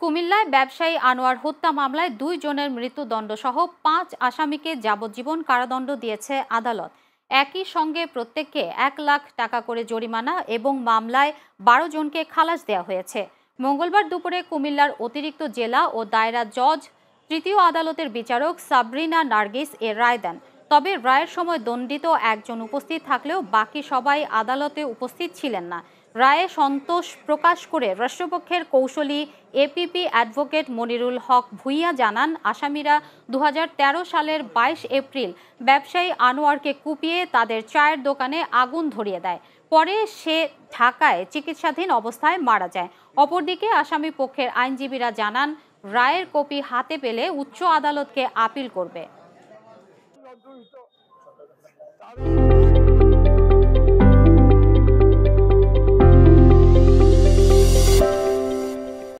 কুমিল্লায় ব্যবসায়ী আনোয়ার হত্যা মামলায় ২ জনের মৃত্যুদণ্ডসহ ৫ আসামিকে যাবজ্জীবন কারাদণ্ড দিয়েছে আদালত। একই সঙ্গে প্রত্যেককে ১ লাখ টাকা করে জরিমানা এবং মামলায় ১২ জনকে খালাস দেওয়া হয়েছে। মঙ্গলবার দুপুরে কুমিল্লার অতিরিক্ত জেলা ও দায়রা জজ তৃতীয় আদালতের বিচারক সাবরিনা নার্গিস এর রায় দেন। তবে রায়ের সময় দণ্ডিত একজন উপস্থিত থাকলেও বাকি সবাই আদালতে উপস্থিত ছিলেন না। রায়ে সন্তোষ প্রকাশ করে রাষ্ট্রপক্ষের কৌঁসুলি এপিপি অ্যাডভোকেট মনিরুল হক ভূঁইয়া জানান, আসামিরা ২০১৩ সালের ২২ এপ্রিল ব্যবসায়ী আনোয়ারকে কুপিয়ে তাদের চায়ের দোকানে আগুন ধরিয়ে দেয়। পরে সে ঢাকায় চিকিৎসাধীন অবস্থায় মারা যায়। অপরদিকে আসামি পক্ষের আইনজীবীরা জানান, রায়ের কপি হাতে পেলে উচ্চ আদালতকে আপিল করবে।